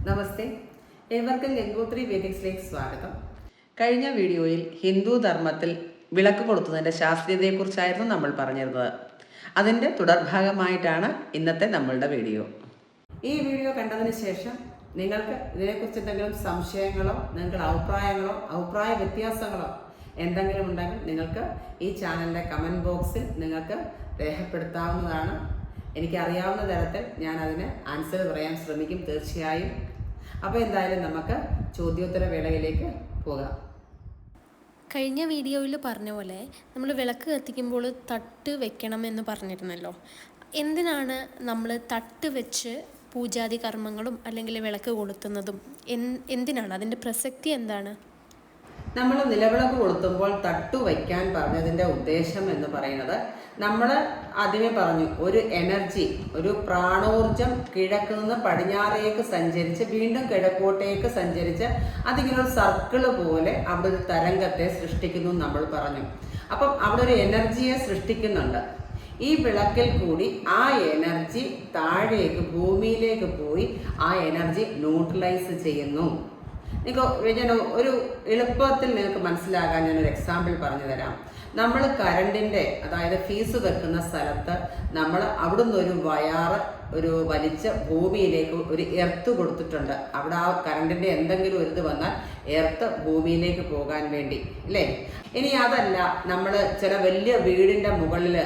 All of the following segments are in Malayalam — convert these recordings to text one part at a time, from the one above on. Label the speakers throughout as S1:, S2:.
S1: നമസ്തേ, ഏവർക്കും ഗംഗോത്രി വേദിക്സിലേക്ക് സ്വാഗതം. കഴിഞ്ഞ വീഡിയോയിൽ ഹിന്ദു ധർമ്മത്തിൽ വിളക്ക് കൊളുത്തുന്നതിൻ്റെ ശാസ്ത്രീയതയെക്കുറിച്ചായിരുന്നു നമ്മൾ പറഞ്ഞിരുന്നത്. അതിൻ്റെ തുടർഭാഗമായിട്ടാണ് ഇന്നത്തെ നമ്മളുടെ വീഡിയോ. ഈ വീഡിയോ കണ്ടതിന് ശേഷം നിങ്ങൾക്ക് ഇതിനെക്കുറിച്ച് എന്തെങ്കിലും സംശയങ്ങളോ നിങ്ങൾക്ക് അഭിപ്രായ വ്യത്യാസങ്ങളോ എന്തെങ്കിലും ഉണ്ടെങ്കിൽ നിങ്ങൾക്ക് ഈ ചാനലിൻ്റെ കമൻറ്റ് ബോക്സിൽ നിങ്ങൾക്ക് രേഖപ്പെടുത്താവുന്നതാണ്. എനിക്കറിയാവുന്ന തരത്തിൽ ഞാൻ അതിന് ആൻസർ പറയാൻ ശ്രമിക്കും തീർച്ചയായും. അപ്പോൾ എന്തായാലും നമുക്ക് ചോദ്യോത്തര വേളയിലേക്ക് പോകാം.
S2: കഴിഞ്ഞ വീഡിയോയിൽ പറഞ്ഞ പോലെ നമ്മൾ വിളക്ക് കത്തിക്കുമ്പോൾ തട്ട് വെക്കണം എന്ന് പറഞ്ഞിരുന്നല്ലോ. എന്തിനാണ് നമ്മൾ തട്ട് വെച്ച് പൂജാതി കർമ്മങ്ങളും അല്ലെങ്കിൽ വിളക്ക് കൊളുത്തുന്നതും എന്തിനാണ് അതിൻ്റെ പ്രസക്തി എന്താണ്?
S1: നമ്മൾ നിലവിളക്ക് കൊളുത്തുമ്പോൾ തട്ടു വയ്ക്കാൻ പറഞ്ഞതിൻ്റെ ഉദ്ദേശം എന്ന് പറയുന്നത്, നമ്മൾ ആദ്യമേ പറഞ്ഞു, ഒരു എനർജി, ഒരു പ്രാണോർജം കിഴക്ക് നിന്ന് പടിഞ്ഞാറേക്ക് സഞ്ചരിച്ച് വീണ്ടും കിഴക്കോട്ടേക്ക് സഞ്ചരിച്ച് അതിങ്ങനെ ഒരു സർക്കിള് പോലെ അവിടെ ഒരു തരംഗത്തെ സൃഷ്ടിക്കുന്നു നമ്മൾ പറഞ്ഞു. അപ്പം അവിടെ ഒരു എനർജിയെ സൃഷ്ടിക്കുന്നുണ്ട്. ഈ വിളക്കിൽ കൂടി ആ എനർജി താഴേക്ക് ഭൂമിയിലേക്ക് പോയി ആ എനർജി ന്യൂട്രലൈസ് ചെയ്യുന്നു. ഞാൻ ഒരു എളുപ്പത്തിൽ നിങ്ങൾക്ക് മനസ്സിലാകാൻ ഞാനൊരു എക്സാമ്പിൾ പറഞ്ഞു തരാം. നമ്മൾ കറണ്ടിൻ്റെ, അതായത് ഫീസ് വെക്കുന്ന സ്ഥലത്ത് നമ്മൾ അവിടുന്ന് ഒരു വയറ് വലിച്ച് ഭൂമിയിലേക്ക് ഒരു എർത്ത് കൊടുത്തിട്ടുണ്ട്. അവിടെ ആ കറണ്ടിൻ്റെ എന്തെങ്കിലും ഒരു ഇത് വന്നാൽ എർത്ത് ഭൂമിയിലേക്ക് പോകാൻ വേണ്ടി, അല്ലേ? ഇനി അതല്ല, നമ്മൾ ചില വലിയ വീടിൻ്റെ മുകളിൽ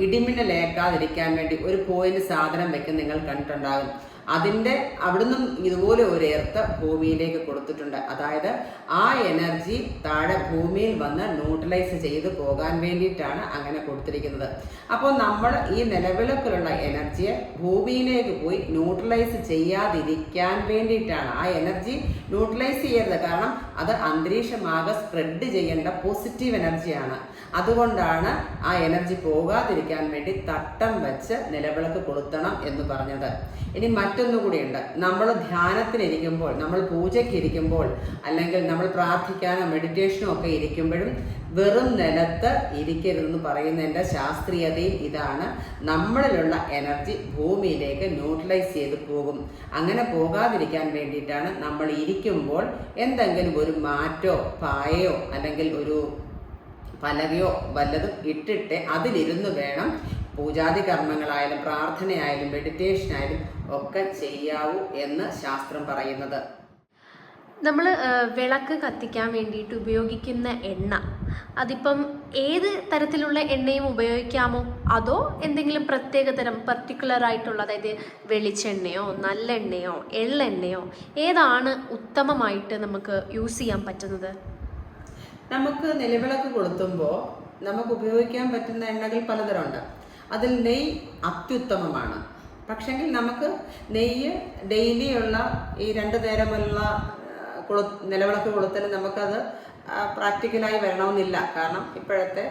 S1: ഇടിമിന്നലേക്കാതിരിക്കാൻ വേണ്ടി ഒരു പോയിന്റ് സാധനം വെക്കുന്ന നിങ്ങൾ കണ്ടിട്ടുണ്ടാകും. അതിൻ്റെ അവിടുന്നും ഇതുപോലെ ഒരു എർത്ത് ഭൂമിയിലേക്ക് കൊടുത്തിട്ടുണ്ട്. അതായത് ആ എനർജി താഴെ ഭൂമിയിൽ വന്ന് ന്യൂട്രലൈസ് ചെയ്ത് പോകാൻ വേണ്ടിയിട്ടാണ് അങ്ങനെ കൊടുത്തിരിക്കുന്നത്. അപ്പോൾ നമ്മൾ ഈ നിലവിളക്കിലുള്ള എനർജിയെ ഭൂമിയിലേക്ക് പോയി ന്യൂട്രലൈസ് ചെയ്യാതിരിക്കാൻ വേണ്ടിയിട്ടാണ്. ആ എനർജി ന്യൂട്രലൈസ് ചെയ്യരുത്, കാരണം അത് അന്തരീക്ഷമാകെ സ്പ്രെഡ് ചെയ്യേണ്ട പോസിറ്റീവ് എനർജിയാണ്. അതുകൊണ്ടാണ് ആ എനർജി പോകാതിരിക്കാൻ വേണ്ടി തട്ടം വെച്ച് നിലവിളക്ക് കൊളുത്തണം എന്ന് പറഞ്ഞത്. ഇനി മറ്റൊന്നുകൂടിയുണ്ട്. നമ്മൾ ധ്യാനത്തിനിരിക്കുമ്പോൾ, നമ്മൾ പൂജയ്ക്കിരിക്കുമ്പോൾ, അല്ലെങ്കിൽ നമ്മൾ പ്രാർത്ഥിക്കാനോ മെഡിറ്റേഷനോ ഒക്കെ ഇരിക്കുമ്പോഴും വെറും നിലത്ത് ഇരിക്കരുതെന്ന് പറയുന്നതിൻ്റെ ശാസ്ത്രീയതയും ഇതാണ്. നമ്മളിലുള്ള എനർജി ഭൂമിയിലേക്ക് ന്യൂട്രലൈസ് ചെയ്ത് പോകും. അങ്ങനെ പോകാതിരിക്കാൻ വേണ്ടിയിട്ടാണ് നമ്മൾ ഇരിക്കുമ്പോൾ എന്തെങ്കിലും ഒരു മാറ്റോ പായയോ അല്ലെങ്കിൽ ഒരു പലകയോ വല്ലതും ഇട്ടിട്ട് അതിലിരുന്ന് വേണം പൂജാതി കർമ്മങ്ങളായാലും പ്രാർത്ഥനയായാലും മെഡിറ്റേഷനായാലും ഒക്കെ ചെയ്യാവൂ എന്ന് ശാസ്ത്രം പറയുന്നത്.
S2: നമ്മൾ വിളക്ക് കത്തിക്കാൻ വേണ്ടിയിട്ട് ഉപയോഗിക്കുന്ന എണ്ണ, അതിപ്പം ഏത് തരത്തിലുള്ള എണ്ണയും ഉപയോഗിക്കാമോ, അതോ എന്തെങ്കിലും പ്രത്യേകതരം പർട്ടിക്കുലർ ആയിട്ടുള്ള, അതായത് വെളിച്ചെണ്ണയോ നല്ലെണ്ണയോ എള്ളെണ്ണയോ, ഏതാണ് ഉത്തമമായിട്ട് നമുക്ക് യൂസ് ചെയ്യാൻ പറ്റുന്നത്?
S1: നമുക്ക് നിലവിളക്ക് കൊളുത്തുമ്പോൾ നമുക്ക് ഉപയോഗിക്കാൻ പറ്റുന്ന എണ്ണകൾ പലതരമുണ്ട്. അതിൽ നെയ്യ് അത്യുത്തമമാണ്. പക്ഷെങ്കിൽ നമുക്ക് നെയ്യ് ഡെയിലിയുള്ള ഈ 2 നേരമുള്ള നിലവിളക്ക് കൊളുത്തൽ നമുക്കത് പ്രാക്ടിക്കലായി വരണമെന്നില്ല. കാരണം ഇപ്പോഴത്തെ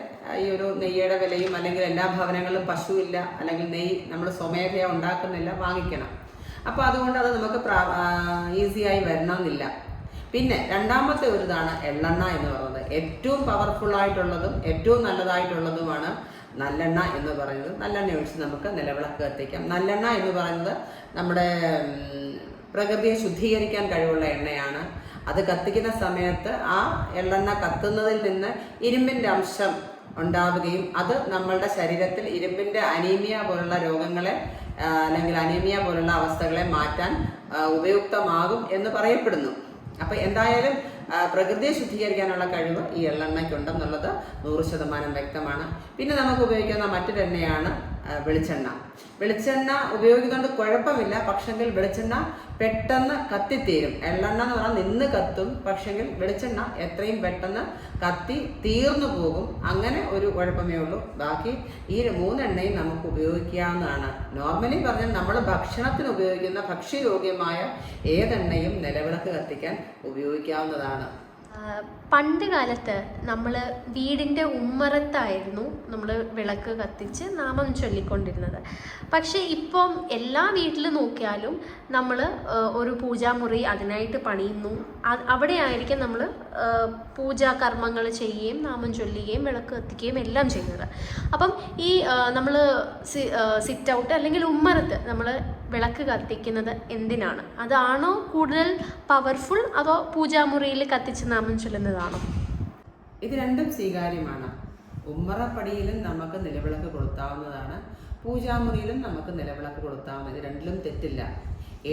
S1: ഈ ഒരു നെയ്യുടെ വിലയും, അല്ലെങ്കിൽ എല്ലാ ഭവനങ്ങളിലും പശുവില്ല, അല്ലെങ്കിൽ നെയ്യ് നമ്മൾ സ്വമേധയാ ഉണ്ടാക്കുന്നില്ല, വാങ്ങിക്കണം. അപ്പോൾ അതുകൊണ്ട് അത് നമുക്ക് ഈസിയായി വരണമെന്നില്ല. പിന്നെ രണ്ടാമത്തെ ഒരു ഇതാണ് എള്ളെണ്ണ എന്ന് പറയുന്നത്. ഏറ്റവും പവർഫുള്ളായിട്ടുള്ളതും ഏറ്റവും നല്ലതായിട്ടുള്ളതുമാണ് നല്ലെണ്ണ എന്ന് പറയുന്നത്. നല്ലെണ്ണ ഒഴിച്ച് നമുക്ക് നിലവിളക്ക് കത്തിക്കാം. നല്ലെണ്ണ എന്ന് പറയുന്നത് നമ്മുടെ പ്രകൃതിയെ ശുദ്ധീകരിക്കാൻ കഴിവുള്ള എണ്ണയാണ്. അത് കത്തിക്കുന്ന സമയത്ത് ആ എള്ളെണ്ണ കത്തുന്നതിൽ നിന്ന് ഇരുമ്പിൻ്റെ അംശം ഉണ്ടാവുകയും അത് നമ്മളുടെ ശരീരത്തിൽ ഇരുമ്പിൻ്റെ അനീമിയ പോലുള്ള രോഗങ്ങളെ അല്ലെങ്കിൽ അനീമിയ പോലുള്ള അവസ്ഥകളെ മാറ്റാൻ ഉപയുക്തമാകും എന്ന് പറയപ്പെടുന്നു. അപ്പോൾ എന്തായാലും പ്രകൃതിയെ ശുദ്ധീകരിക്കാനുള്ള കഴിവ് ഈ എള്ളെണ്ണയ്ക്കുണ്ടെന്നുള്ളത് 100% വ്യക്തമാണ്. പിന്നെ നമുക്ക് ഉപയോഗിക്കുന്ന മറ്റൊരു എണ്ണയാണ് വെളിച്ചെണ്ണ. വെളിച്ചെണ്ണ ഉപയോഗിക്കുന്നതുകൊണ്ട് കുഴപ്പമില്ല, പക്ഷെങ്കിൽ വെളിച്ചെണ്ണ പെട്ടെന്ന് കത്തിത്തീരും. എള്ളെണ്ണ എന്ന് പറഞ്ഞാൽ നിന്ന് കത്തും, പക്ഷെങ്കിൽ വെളിച്ചെണ്ണ എത്രയും പെട്ടെന്ന് കത്തി തീർന്നു പോകും. അങ്ങനെ ഒരു കുഴപ്പമേ ഉള്ളൂ. ബാക്കി ഈ 3 എണ്ണയും നമുക്ക് ഉപയോഗിക്കാവുന്നതാണ്. നോർമലി പറഞ്ഞാൽ നമ്മൾ ഭക്ഷണത്തിന് ഉപയോഗിക്കുന്ന ഭക്ഷ്യയോഗ്യമായ ഏതെണ്ണയും നിലവിളക്ക് കത്തിക്കാൻ ഉപയോഗിക്കാവുന്നതാണ്.
S2: പണ്ട് കാലത്ത് നമ്മൾ വീടിൻ്റെ ഉമ്മറത്തായിരുന്നു നമ്മൾ വിളക്ക് കത്തിച്ച് നാമം ചൊല്ലിക്കൊണ്ടിരുന്നത്. പക്ഷേ ഇപ്പം എല്ലാ വീട്ടിലും നോക്കിയാലും നമ്മൾ ഒരു പൂജാമുറി അതിനായിട്ട് പണിയുന്നു. അവിടെ ആയിരിക്കും നമ്മൾ പൂജാകർമ്മങ്ങൾ ചെയ്യുകയും നാമം ചൊല്ലുകയും വിളക്ക് കത്തിക്കുകയും എല്ലാം ചെയ്യുന്നത്. അപ്പം ഈ നമ്മൾ സിറ്റ് ഔട്ട് അല്ലെങ്കിൽ ഉമ്മറത്ത് നമ്മൾ വിളക്ക് കത്തിക്കുന്നത് എന്തിനാണ്? അതാണോ കൂടുതൽ പവർഫുൾ, അതോ പൂജാമുറിയിൽ കത്തിച്ച് നാമം ചൊല്ലുന്നതാണോ?
S1: ഇത് രണ്ടും സ്വീകാര്യമാണ്. ഉമ്മറപ്പടിയിലും നമുക്ക് നിലവിളക്ക് കൊളുത്താവുന്നതാണ്, പൂജാമുറിയിലും നമുക്ക് നിലവിളക്ക് കൊളുത്താവുന്നത്. ഇത് രണ്ടിലും തെറ്റില്ല.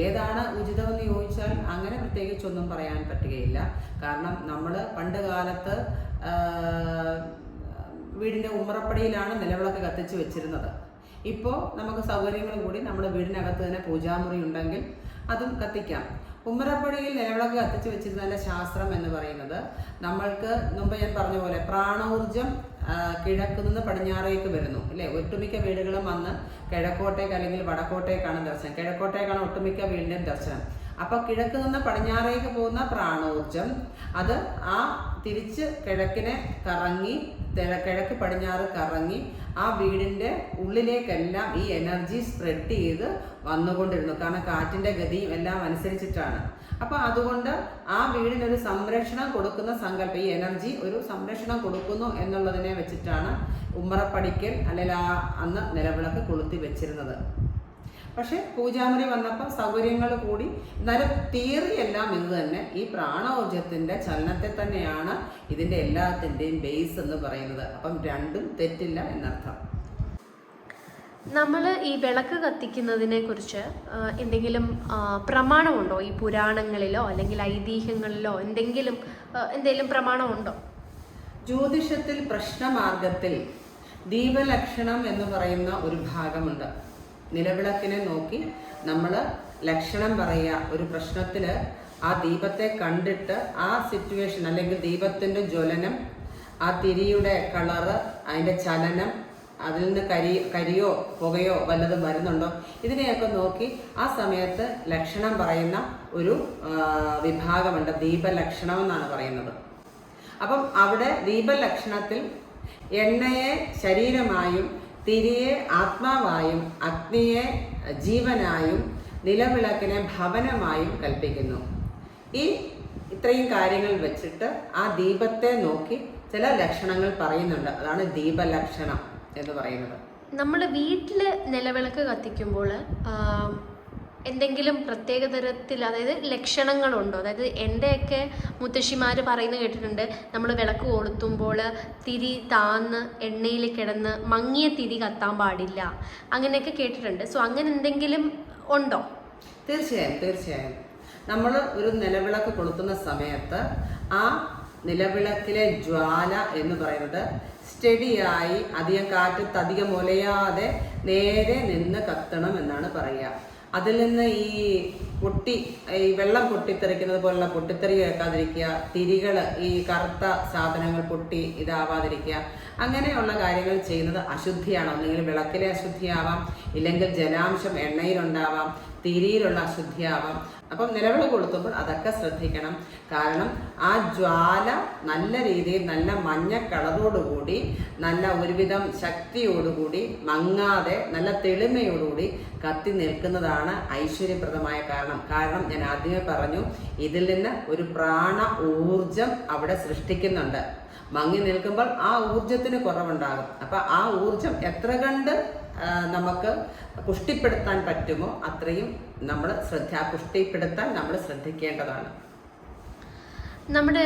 S1: ഏതാണ് ഉചിതമെന്ന് ചോദിച്ചാൽ അങ്ങനെ പ്രത്യേകിച്ചൊന്നും പറയാൻ പറ്റുകയില്ല. കാരണം നമ്മൾ പണ്ട് കാലത്ത് വീടിൻ്റെ ഉമ്മറപ്പടിയിലാണ് നിലവിളക്ക് കത്തിച്ച് വെച്ചിരുന്നത്. ഇപ്പോൾ നമുക്ക് സൗകര്യങ്ങൾ കൂടി നമ്മുടെ വീടിനകത്ത് തന്നെ പൂജാമുറി ഉണ്ടെങ്കിൽ അതും കത്തിക്കാം. ഉമ്മറപ്പടിയിൽ നിലവിളക്ക് കത്തിച്ച് വെച്ചിരുന്നതിൻ്റെ ശാസ്ത്രം എന്ന് പറയുന്നത്, നമ്മൾക്ക് മുമ്പ് ഞാൻ പറഞ്ഞ പോലെ പ്രാണോർജം കിഴക്ക് നിന്ന് പടിഞ്ഞാറേക്ക് വരുന്നു അല്ലേ. ഒട്ടുമിക്ക വീടുകളും വന്ന് കിഴക്കോട്ടേക്ക് അല്ലെങ്കിൽ വടക്കോട്ടേക്കാണ് ദർശനം. കിഴക്കോട്ടേക്കാണ് ഒട്ടുമിക്ക വീടിൻ്റെയും ദർശനം. അപ്പോൾ കിഴക്ക് നിന്ന് പടിഞ്ഞാറേക്ക് പോകുന്ന പ്രാണോർജം അത് തിരിച്ച് കിഴക്കിനെ കറങ്ങി കിഴക്ക് പടിഞ്ഞാറ് കറങ്ങി ആ വീടിൻ്റെ ഉള്ളിലേക്കെല്ലാം ഈ എനർജി സ്പ്രെഡ് ചെയ്ത് വന്നുകൊണ്ടിരുന്നു. കാരണം കാറ്റിൻ്റെ ഗതിയും എല്ലാം അനുസരിച്ചിട്ടാണ്. അപ്പോൾ അതുകൊണ്ട് ആ വീടിനൊരു സംരക്ഷണം കൊടുക്കുന്ന സങ്കല്പം, ഈ എനർജി ഒരു സംരക്ഷണം കൊടുക്കുന്നു എന്നുള്ളതിനെ വെച്ചിട്ടാണ് ഉമ്മറപ്പടിക്കൽ അല്ലെങ്കിൽ അന്ന് നിലവിളക്ക് കൊളുത്തി വെച്ചിരുന്നത്. പക്ഷെ പൂജാമുറി വന്നപ്പോൾ സൗകര്യങ്ങൾ കൂടി. എന്നാലും തിയറി എല്ലാം ഇത് തന്നെ. ഈ പ്രാണോർജത്തിൻ്റെ ചലനത്തെ തന്നെയാണ് ഇതിൻ്റെ എല്ലാത്തിൻ്റെയും ബേസ് എന്ന് പറയുന്നത്. അപ്പം രണ്ടും തെറ്റില്ല എന്നർത്ഥം.
S2: നമ്മൾ ഈ വിളക്ക് കത്തിക്കുന്നതിനെ കുറിച്ച് എന്തെങ്കിലും പ്രമാണമുണ്ടോ? ഈ പുരാണങ്ങളിലോ അല്ലെങ്കിൽ ഐതിഹ്യങ്ങളിലോ എന്തെങ്കിലും പ്രമാണമുണ്ടോ?
S1: ജ്യോതിഷത്തിൽ പ്രശ്നമാർഗത്തിൽ ദീപലക്ഷണം എന്ന് പറയുന്ന ഒരു ഭാഗമുണ്ട്. നിലവിളക്കിനെ നോക്കി നമ്മൾ ലക്ഷണം പറയുക. ഒരു പ്രശ്നത്തിൽ ആ ദീപത്തെ കണ്ടിട്ട് ആ സിറ്റുവേഷൻ അല്ലെങ്കിൽ ദീപത്തിൻ്റെ ജ്വലനം, ആ തിരിയുടെ കളറ്, അതിൻ്റെ ചലനം, അതിൽ നിന്ന് കരിയോ പുകയോ വല്ലതും വരുന്നുണ്ടോ, ഇതിനെയൊക്കെ നോക്കി ആ സമയത്ത് ലക്ഷണം പറയുന്ന ഒരു വിഭാഗമുണ്ട്. ദീപലക്ഷണം എന്നാണ് പറയുന്നത്. അപ്പം അവിടെ ദീപലക്ഷണത്തിൽ എണ്ണയെ ശരീരമായും തിരിയെ ആത്മാവായും അഗ്നിയെ ജീവനായും നിലവിളക്കിനെ ഭവനമായും കൽപ്പിക്കുന്നു. ഇത്രയും കാര്യങ്ങൾ വെച്ചിട്ട് ആ ദീപത്തെ നോക്കി ചില ലക്ഷണങ്ങൾ പറയുന്നുണ്ട്. അതാണ് ദീപലക്ഷണം എന്ന് പറയുന്നത്.
S2: നമ്മൾ വീട്ടിൽ നിലവിളക്ക് കത്തിക്കുമ്പോൾ എന്തെങ്കിലും പ്രത്യേക തരത്തിൽ, അതായത് ലക്ഷണങ്ങളുണ്ടോ? അതായത് എൻ്റെയൊക്കെ മുത്തശ്ശിമാർ പറയുന്നത് കേട്ടിട്ടുണ്ട്, നമ്മൾ വിളക്ക് കൊളുത്തുമ്പോൾ തിരി താന്ന് എണ്ണയിൽ കിടന്ന് മങ്ങിയ തിരി കത്താൻ പാടില്ല, അങ്ങനെയൊക്കെ കേട്ടിട്ടുണ്ട്. സോ അങ്ങനെ എന്തെങ്കിലും ഉണ്ടോ?
S1: തീർച്ചയായും. നമ്മൾ ഒരു നിലവിളക്ക് കൊളുത്തുന്ന സമയത്ത് ആ നിലവിളക്കിലെ ജ്വാല എന്ന് പറയുന്നത് സ്റ്റഡിയായി അധികം കാറ്റത്ത് അധികം ഒലയാതെ നേരെ നിന്ന് കത്തണം എന്നാണ് പറയുക. അതിൽ നിന്ന് ഈ വെള്ളം പൊട്ടിത്തെറിക്കുന്നത് പോലുള്ള പൊട്ടിത്തെറി കേൾക്കാതിരിക്കുക, തിരികൾ ഈ കറുത്ത സാധനങ്ങൾ പൊട്ടി ഇതാവാതിരിക്കുക, അങ്ങനെയുള്ള കാര്യങ്ങൾ ചെയ്യുന്നത് അശുദ്ധിയാണ്. ഒന്നുകിൽ വിളക്കിലെ അശുദ്ധിയാവാം, ഇല്ലെങ്കിൽ ജലാംശം എണ്ണയിലുണ്ടാവാം, തിരിയിലുള്ള അശുദ്ധിയാവാം. അപ്പം നിലവിളക്ക് കൊളുത്തുമ്പോൾ അതൊക്കെ ശ്രദ്ധിക്കണം. കാരണം ആ ജ്വാല നല്ല രീതിയിൽ നല്ല മഞ്ഞ കളറോടുകൂടി നല്ല ഒരുവിധം ശക്തിയോടുകൂടി മങ്ങാതെ നല്ല തെളിമയോടുകൂടി കത്തി നിൽക്കുന്നതാണ് ഐശ്വര്യപ്രദമായ കാരണം ഞാൻ ആദ്യമേ പറഞ്ഞു, ഇതിൽ നിന്ന് ഒരു പ്രാണ ഊർജം അവിടെ സൃഷ്ടിക്കുന്നുണ്ട്. മങ്ങി നിൽക്കുമ്പോൾ ആ ഊർജത്തിന് കുറവുണ്ടാകും. അപ്പം ആ ഊർജം എത്ര കണ്ട് നമുക്ക് പുഷ്ടിപ്പെടുത്താൻ പറ്റുമോ അത്രയും നമ്മൾ പുഷ്ടിപ്പെടുത്താൻ നമ്മൾ ശ്രദ്ധിക്കേണ്ടതാണ്.
S2: നമ്മുടെ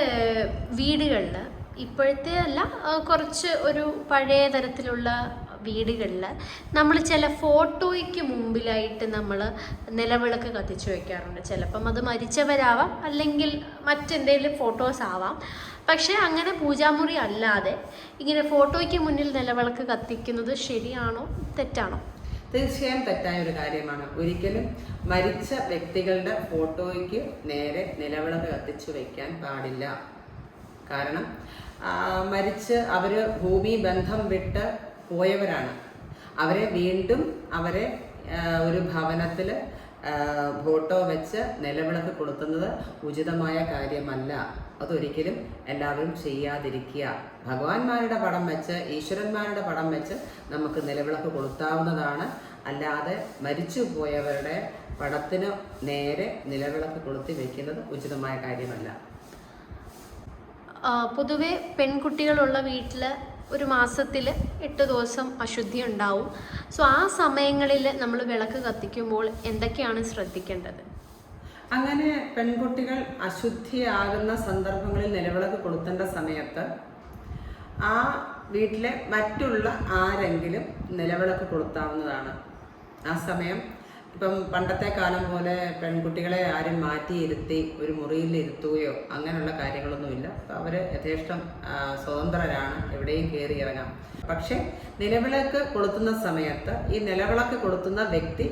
S2: വീടുകളിൽ ഇപ്പോഴത്തെ അല്ല, കുറച്ച് ഒരു പഴയ തരത്തിലുള്ള വീടുകളിൽ നമ്മൾ ചില ഫോട്ടോയ്ക്ക് മുമ്പിലായിട്ട് നമ്മൾ നിലവിളക്ക് കത്തിച്ചു വയ്ക്കാറുണ്ട്. ചിലപ്പം അത് മരിച്ചവരാവാം, അല്ലെങ്കിൽ മറ്റെന്തെങ്കിലും ഫോട്ടോസ് ആവാം. പക്ഷേ അങ്ങനെ പൂജാമുറി അല്ലാതെ ഇങ്ങനെ ഫോട്ടോയ്ക്ക് മുന്നിൽ നിലവിളക്ക് കത്തിക്കുന്നത് ശരിയാണോ തെറ്റാണോ?
S1: തീർച്ചയായും തെറ്റായ ഒരു കാര്യമാണ്. ഒരിക്കലും മരിച്ച വ്യക്തികളുടെ ഫോട്ടോയ്ക്ക് നേരെ നിലവിളക്ക് കത്തിച്ചു വയ്ക്കാൻ പാടില്ല. കാരണം മരിച്ച് അവർ ഭൂമി ബന്ധം വിട്ട് പോയവരാണ്. അവരെ വീണ്ടും ഒരു ഭവനത്തിൽ ഫോട്ടോ വെച്ച് നിലവിളക്ക് കൊളുത്തുന്നത് ഉചിതമായ കാര്യമല്ല. അതൊരിക്കലും എല്ലാവരും ചെയ്യാതിരിക്കുക. ഭഗവാന്മാരുടെ പടം വെച്ച്, ഈശ്വരന്മാരുടെ പടം വെച്ച് നമുക്ക് നിലവിളക്ക് കൊളുത്താവുന്നതാണ്. അല്ലാതെ മരിച്ചു പോയവരുടെ പടത്തിന് നേരെ നിലവിളക്ക് കൊളുത്തി വയ്ക്കുന്നത് ഉചിതമായ കാര്യമല്ല.
S2: പൊതുവെ പെൺകുട്ടികളുള്ള വീട്ടിൽ ഒരു മാസത്തിൽ 8 ദിവസം അശുദ്ധി ഉണ്ടാവും. സോ ആ സമയങ്ങളിൽ നമ്മൾ വിളക്ക് കത്തിക്കുമ്പോൾ എന്തൊക്കെയാണ് ശ്രദ്ധിക്കേണ്ടത്?
S1: അങ്ങനെ പെൺകുട്ടികൾ അശുദ്ധിയാകുന്ന സന്ദർഭങ്ങളിൽ നിലവിളക്ക് കൊളുത്തേണ്ട സമയത്ത് ആ വീട്ടിലെ മറ്റുള്ള ആരെങ്കിലും നിലവിളക്ക് കൊളുത്താവുന്നതാണ്. ആ സമയം ഇപ്പം പണ്ടത്തെ കാലം പോലെ പെൺകുട്ടികളെ ആരും മാറ്റിയിരുത്തി ഒരു മുറിയിൽ ഇരുത്തുകയോ അങ്ങനെയുള്ള കാര്യങ്ങളൊന്നുമില്ല. അവർ യഥേഷ്ടം സ്വതന്ത്രരാണ്, എവിടെയും കയറി ഇറങ്ങാം. പക്ഷേ നിലവിളക്ക് കൊളുത്തുന്ന സമയത്ത് ഈ നിലവിളക്ക് കൊളുത്തുന്ന വ്യക്തി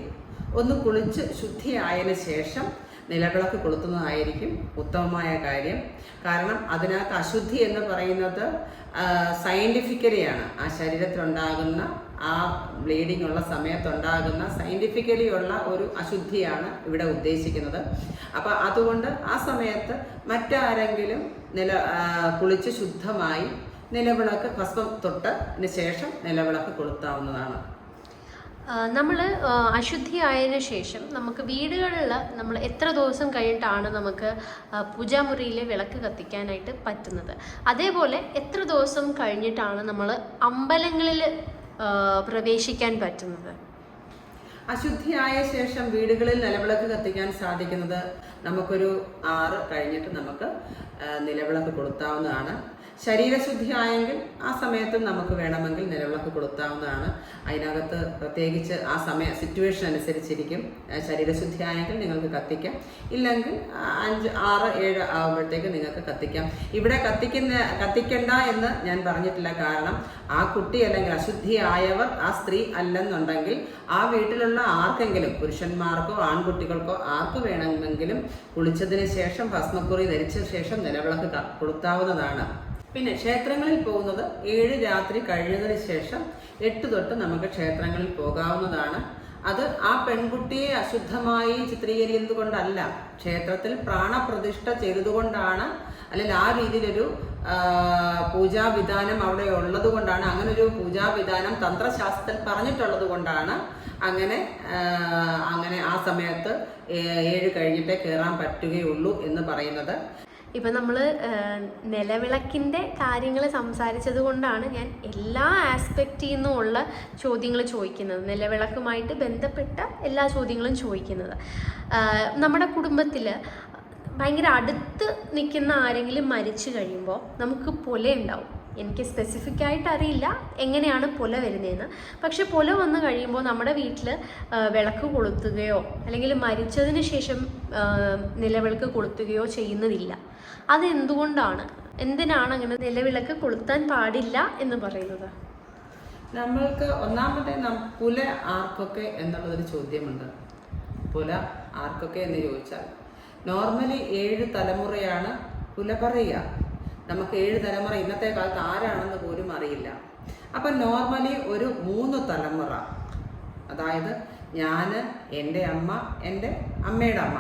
S1: ഒന്ന് കുളിച്ച് ശുദ്ധിയായതിനു ശേഷം നിലവിളക്ക് കൊളുത്തുന്നതായിരിക്കും ഉത്തമമായ കാര്യം. കാരണം അതിനകത്ത് അശുദ്ധി എന്ന് പറയുന്നത് സയൻറ്റിഫിക്കലിയാണ്. ആ ശരീരത്തിലുണ്ടാകുന്ന ആ ബ്ലീഡിംഗ് ഉള്ള സമയത്തുണ്ടാകുന്ന സയൻറ്റിഫിക്കലി ഉള്ള ഒരു അശുദ്ധിയാണ് ഇവിടെ ഉദ്ദേശിക്കുന്നത്. അപ്പോൾ അതുകൊണ്ട് ആ സമയത്ത് മറ്റാരെങ്കിലും കുളിച്ച് ശുദ്ധമായി നിലവിളക്ക് ഭസ്മം തൊട്ടതിന് ശേഷം നിലവിളക്ക് കൊളുത്താവുന്നതാണ്.
S2: നമ്മൾ അശുദ്ധിയായതിനു ശേഷം നമുക്ക് വീടുകളിൽ നമ്മൾ എത്ര ദിവസം കഴിഞ്ഞിട്ടാണ് നമുക്ക് പൂജാമുറിയിൽ വിളക്ക് കത്തിക്കാനായിട്ട് പറ്റുന്നത്? അതേപോലെ എത്ര ദിവസം കഴിഞ്ഞിട്ടാണ് നമ്മൾ അമ്പലങ്ങളിൽ പ്രവേശിക്കാൻ പറ്റുന്നത്?
S1: അശുദ്ധിയായ ശേഷം വീടുകളിൽ നിലവിളക്ക് കത്തിക്കാൻ സാധിക്കുന്നത് നമുക്കൊരു 6 കഴിഞ്ഞിട്ട് നമുക്ക് നിലവിളക്ക് കൊളുത്താവുന്നതാണ്. ശരീരശുദ്ധിയായെങ്കിൽ ആ സമയത്തും നമുക്ക് വേണമെങ്കിൽ നിലവിളക്ക് കൊളുത്താവുന്നതാണ്. അതിനകത്ത് പ്രത്യേകിച്ച് ആ സിറ്റുവേഷൻ അനുസരിച്ചിരിക്കും. ശരീരശുദ്ധിയായെങ്കിൽ നിങ്ങൾക്ക് കത്തിക്കാം, ഇല്ലെങ്കിൽ 5, 6, 7 ആകുമ്പോഴത്തേക്ക് നിങ്ങൾക്ക് കത്തിക്കാം. ഇവിടെ കത്തിക്കണ്ട എന്ന് ഞാൻ പറഞ്ഞിട്ടില്ല. കാരണം ആ കുട്ടി അല്ലെങ്കിൽ അശുദ്ധിയായവർ ആ സ്ത്രീ അല്ലെന്നുണ്ടെങ്കിൽ ആ വീട്ടിലുള്ള ആർക്കെങ്കിലും, പുരുഷന്മാർക്കോ ആൺകുട്ടികൾക്കോ ആർക്ക് വേണമെങ്കിലും കുളിച്ചതിന് ശേഷം ഭസ്മക്കുറി ധരിച്ച ശേഷം നിലവിളക്ക് കൊളുത്താവുന്നതാണ്. പിന്നെ ക്ഷേത്രങ്ങളിൽ പോകുന്നത് 7 രാത്രി കഴിഞ്ഞതിന് ശേഷം 8 തൊട്ട് നമുക്ക് ക്ഷേത്രങ്ങളിൽ പോകാവുന്നതാണ്. അത് ആ പെൺകുട്ടിയെ അശുദ്ധമായി ചിത്രീകരിക്കുന്നത് കൊണ്ടല്ല, ക്ഷേത്രത്തിൽ പ്രാണപ്രതിഷ്ഠ ചെയ്തതുകൊണ്ടാണ്, അല്ലെങ്കിൽ ആ രീതിയിലൊരു പൂജാവിധാനം അവിടെ ഉള്ളത് കൊണ്ടാണ്, അങ്ങനെ ഒരു പൂജാവിധാനം തന്ത്രശാസ്ത്രത്തിൽ പറഞ്ഞിട്ടുള്ളത് കൊണ്ടാണ് അങ്ങനെ ആ സമയത്ത് 7 കഴിഞ്ഞിട്ടേ കയറാൻ പറ്റുകയുള്ളൂ എന്ന് പറയുന്നത്.
S2: ഇപ്പം നമ്മൾ നിലവിളക്കിൻ്റെ കാര്യങ്ങൾ സംസാരിച്ചത് കൊണ്ടാണ് ഞാൻ എല്ലാ ആസ്പെക്റ്റിൽ നിന്നുമുള്ള ചോദ്യങ്ങൾ ചോദിക്കുന്നത്, നിലവിളക്കുമായിട്ട് ബന്ധപ്പെട്ട എല്ലാ ചോദ്യങ്ങളും ചോദിക്കുന്നത്. നമ്മുടെ കുടുംബത്തിൽ ഭയങ്കര അടുത്ത് നിൽക്കുന്ന ആരെങ്കിലും മരിച്ചു കഴിയുമ്പോൾ നമുക്ക് പൊല ഉണ്ടാവും. എനിക്ക് സ്പെസിഫിക് ആയിട്ട് അറിയില്ല എങ്ങനെയാണ് പൊല വരുന്നതെന്ന്. പക്ഷെ പൊല വന്നു കഴിയുമ്പോൾ നമ്മുടെ വീട്ടിൽ വിളക്ക് കൊളുത്തുകയോ അല്ലെങ്കിൽ മരിച്ചതിന് ശേഷം നിലവിളക്ക് കൊളുത്തുകയോ ചെയ്യുന്നതില്ല. അതെന്തുകൊണ്ടാണ്, എന്തിനാണ് അങ്ങനെ നിലവിളക്ക് കൊളുത്താൻ പാടില്ല എന്ന് പറയുന്നത്?
S1: നമ്മൾക്ക് ഒന്നാമത്തെ പുല ആർക്കൊക്കെ എന്നുള്ളതൊരു ചോദ്യമുണ്ട്. പുല ആർക്കൊക്കെ എന്ന് ചോദിച്ചാൽ നോർമലി 7 തലമുറയാണ് പുല പറയുക. നമുക്ക് 7 തലമുറ ഇന്നത്തെ കാലത്ത് ആരാണെന്ന് പോലും അറിയില്ല. അപ്പം നോർമലി ഒരു 3 തലമുറ, അതായത് ഞാൻ, എൻ്റെ അമ്മ, എൻ്റെ അമ്മയുടെ അമ്മ,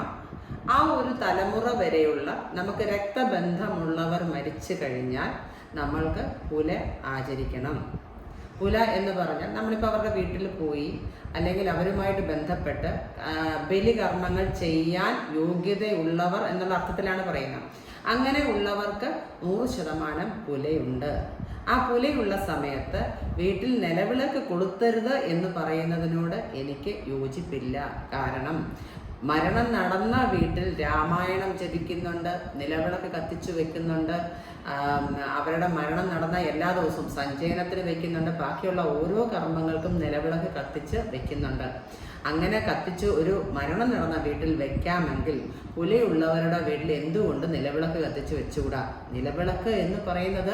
S1: ആ ഒരു തലമുറ വരെയുള്ള നമുക്ക് രക്തബന്ധമുള്ളവർ മരിച്ചു കഴിഞ്ഞാൽ നമ്മൾക്ക് പുല ആചരിക്കണം. പുല എന്ന് പറഞ്ഞാൽ നമ്മളിപ്പോൾ അവരുടെ വീട്ടിൽ പോയി അല്ലെങ്കിൽ അവരുമായിട്ട് ബന്ധപ്പെട്ട് ബലികർമ്മങ്ങൾ ചെയ്യാൻ യോഗ്യതയുള്ളവർ എന്നുള്ള അർത്ഥത്തിലാണ് പറയുന്നത്. അങ്ങനെ ഉള്ളവർക്ക് 100% പുലയുണ്ട്. ആ പുലയുള്ള സമയത്ത് വീട്ടിൽ നിലവിളക്ക് കൊളുത്തരുത് എന്ന് പറയുന്നതിനോട് എനിക്ക് യോജിപ്പില്ല. കാരണം മരണം നടന്ന വീട്ടിൽ രാമായണം ജപിക്കുന്നുണ്ട്, നിലവിളക്ക് കത്തിച്ചു വെക്കുന്നുണ്ട്, അവരുടെ മരണം നടന്ന എല്ലാ ദിവസവും സഞ്ചയനത്തിന് വെക്കുന്നുണ്ട്, ബാക്കിയുള്ള ഓരോ കർമ്മങ്ങൾക്കും നിലവിളക്ക് കത്തിച്ച് വെക്കുന്നുണ്ട്. അങ്ങനെ കത്തിച്ച് ഒരു മരണം നടന്ന വീട്ടിൽ വെക്കാമെങ്കിൽ പുലയുള്ളവരുടെ വീട്ടിൽ എന്തുകൊണ്ട് നിലവിളക്ക് കത്തിച്ച് വെച്ചുകൂടാ? നിലവിളക്ക് എന്ന് പറയുന്നത്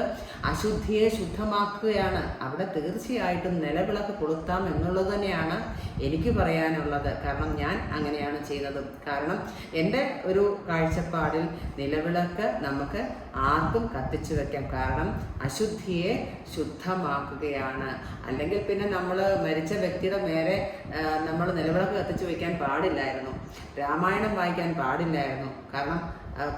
S1: അശുദ്ധിയെ ശുദ്ധമാക്കുകയാണ്. അവിടെ തീർച്ചയായിട്ടും നിലവിളക്ക് കൊളുത്താം എന്നുള്ളത് തന്നെയാണ് എനിക്ക് പറയാനുള്ളത്. കാരണം ഞാൻ അങ്ങനെയാണ് ചെയ്യുന്നത്. കാരണം എൻ്റെ ഒരു കാഴ്ചപ്പാടിൽ നിലവിളക്ക് നമുക്ക് ആർക്കും കത്തിച്ചു വെക്കാം. കാരണം അശുദ്ധിയെ ശുദ്ധമാക്കുകയാണ്. അല്ലെങ്കിൽ പിന്നെ നമ്മൾ മരിച്ച വ്യക്തിയുടെ നേരെ നമ്മൾ നിലവിളക്ക് കത്തിച്ചു വെക്കാൻ പാടില്ലായിരുന്നു, രാമായണം വായിക്കാൻ പാടില്ലായിരുന്നു. കാരണം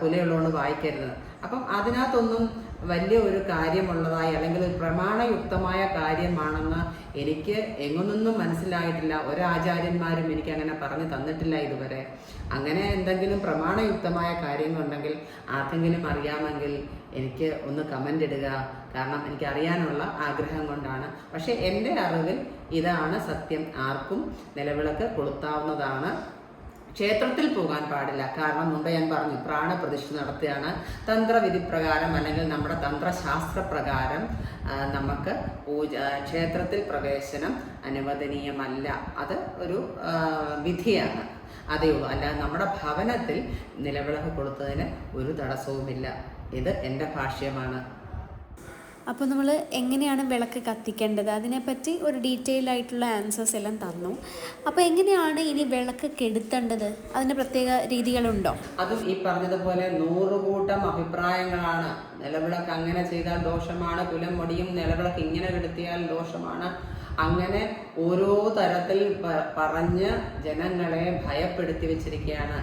S1: പുലയുള്ളതുകൊണ്ട് വായിക്കരുത്. അപ്പം അതിനകത്തൊന്നും വലിയ ഒരു കാര്യമുള്ളതായി അല്ലെങ്കിൽ ഒരു പ്രമാണയുക്തമായ കാര്യമാണെന്ന് എനിക്ക് എങ്ങൊന്നും മനസ്സിലായിട്ടില്ല. ഒരാചാര്യന്മാരും എനിക്ക് അങ്ങനെ പറഞ്ഞു തന്നിട്ടില്ല ഇതുവരെ. അങ്ങനെ എന്തെങ്കിലും പ്രമാണയുക്തമായ കാര്യങ്ങളുണ്ടെങ്കിൽ ആർക്കെങ്കിലും അറിയാമെങ്കിൽ എനിക്ക് ഒന്ന് കമൻ്റ് ഇടുക. കാരണം എനിക്ക് അറിയാനുള്ള ആഗ്രഹം കൊണ്ടാണ്. പക്ഷേ എൻ്റെ അറിവിൽ ഇതാണ് സത്യം. ആർക്കും നിലവിളക്ക് കൊളുത്താവുന്നതാണ്. ക്ഷേത്രത്തിൽ പോകാൻ പാടില്ല. കാരണം മുമ്പ് ഞാൻ പറഞ്ഞു, പ്രാണപ്രതിഷ്ഠ നടത്തുകയാണ്. തന്ത്രവിധി പ്രകാരം അല്ലെങ്കിൽ നമ്മുടെ തന്ത്രശാസ്ത്രപ്രകാരം നമുക്ക് ക്ഷേത്രത്തിൽ പ്രവേശനം അനുവദനീയമല്ല. അത് ഒരു വിധിയാണ്, അതേ ഉള്ളൂ. അല്ലാതെ നമ്മുടെ ഭവനത്തിൽ നിലവിളക്ക് കൊളുത്തതിന് ഒരു തടസ്സവുമില്ല. ഇത് എൻ്റെ ഭാഷ്യമാണ്.
S3: അപ്പോൾ നമ്മൾ എങ്ങനെയാണ് വിളക്ക് കത്തിക്കേണ്ടത് അതിനെപ്പറ്റി ഒരു ഡീറ്റെയിൽ ആയിട്ടുള്ള ആൻസേഴ്സ് എല്ലാം തന്നു. അപ്പോൾ എങ്ങനെയാണ് ഇനി വിളക്ക് കെടുത്തേണ്ടത്? അതിന് പ്രത്യേക രീതികളുണ്ടോ?
S1: അതും ഈ പറഞ്ഞതുപോലെ 100 കൂട്ടം അഭിപ്രായങ്ങളാണ്. നിലവിളക്ക് അങ്ങനെ ചെയ്താൽ ദോഷമാണ്, കുലം മൊടിയും, നിലവിളക്ക് ഇങ്ങനെ കെടുത്തിയാൽ ദോഷമാണ്, അങ്ങനെ ഓരോ തരത്തിൽ പറഞ്ഞ് ജനങ്ങളെ ഭയപ്പെടുത്തി വെച്ചിരിക്കുകയാണ്.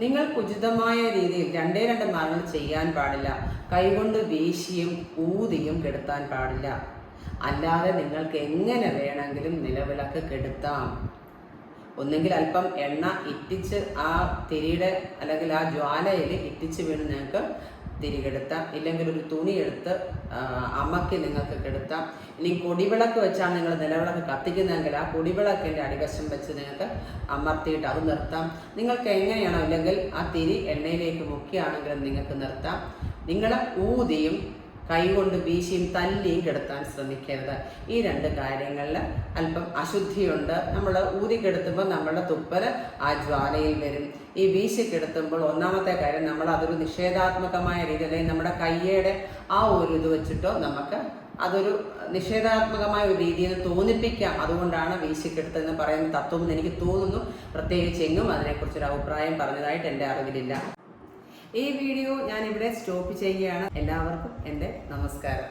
S1: നിങ്ങൾക്ക് ഉചിതമായ രീതിയിൽ 2 മാർഗങ്ങൾ ചെയ്യാൻ പാടില്ല. കൈകൊണ്ട് വീശിയും ഊതിയും കെടുത്താൻ പാടില്ല. അല്ലാതെ നിങ്ങൾക്ക് എങ്ങനെ വേണമെങ്കിലും നിലവിളക്ക് കെടുത്താം. ഒന്നെങ്കിൽ അല്പം എണ്ണ ഇറ്റിച്ച് ആ തിരിയുടെ അല്ലെങ്കിൽ ആ ജ്വാലയിൽ ഇറ്റിച്ച് വീണ് നിങ്ങൾക്ക് തിരികെടുത്താം. ഇല്ലെങ്കിൽ ഒരു തുണി എടുത്ത് അമ്മയ്ക്ക് നിങ്ങൾക്ക് കെടുത്താം. ഇനി കൊടിവിളക്ക് വെച്ചാണ് നിങ്ങൾ നിലവിളക്ക് കത്തിക്കുന്നതെങ്കിൽ ആ കൊടിവിളക്കിൻ്റെ അടിവശം വെച്ച് നിങ്ങൾക്ക് അമർത്തിയിട്ട് അത് നിർത്താം. നിങ്ങൾക്ക് എങ്ങനെയാണോ, ഇല്ലെങ്കിൽ ആ തിരി എണ്ണയിലേക്ക് മുക്കിയാണെങ്കിലും നിങ്ങൾക്ക് നിർത്താം. നിങ്ങൾ ഊതിയും കൈകൊണ്ട് വീശിയും തല്ലിയും കെടുത്താൻ ശ്രമിക്കരുത്. ഈ 2 കാര്യങ്ങളിൽ അല്പം അശുദ്ധിയുണ്ട്. നമ്മൾ ഊതി കെടുത്തുമ്പോൾ നമ്മളുടെ തുപ്പൽ ആ ജ്വാലയിൽ വരും. ഈ വീശി കെടുത്തുമ്പോൾ ഒന്നാമത്തെ കാര്യം, നമ്മൾ അതൊരു നിഷേധാത്മകമായ രീതി അല്ലെങ്കിൽ നമ്മുടെ കയ്യുടെ ആ ഒരു ഇത് വെച്ചിട്ടോ നമുക്ക് അതൊരു നിഷേധാത്മകമായ ഒരു രീതിയിൽ തോന്നിപ്പിക്കാം. അതുകൊണ്ടാണ് വീശിക്കെടുത്തതെന്ന് പറയുന്ന തത്വമെന്ന് എനിക്ക് തോന്നുന്നു. പ്രത്യേകിച്ച് എങ്ങും അതിനെക്കുറിച്ചൊരു അഭിപ്രായം പറഞ്ഞതായിട്ട് എൻ്റെ അറിവിലില്ല. ഈ വീഡിയോ ഞാൻ ഇവിടെ സ്റ്റോപ്പ് ചെയ്യുകയാണ്. എല്ലാവർക്കും എൻ്റെ നമസ്കാരം.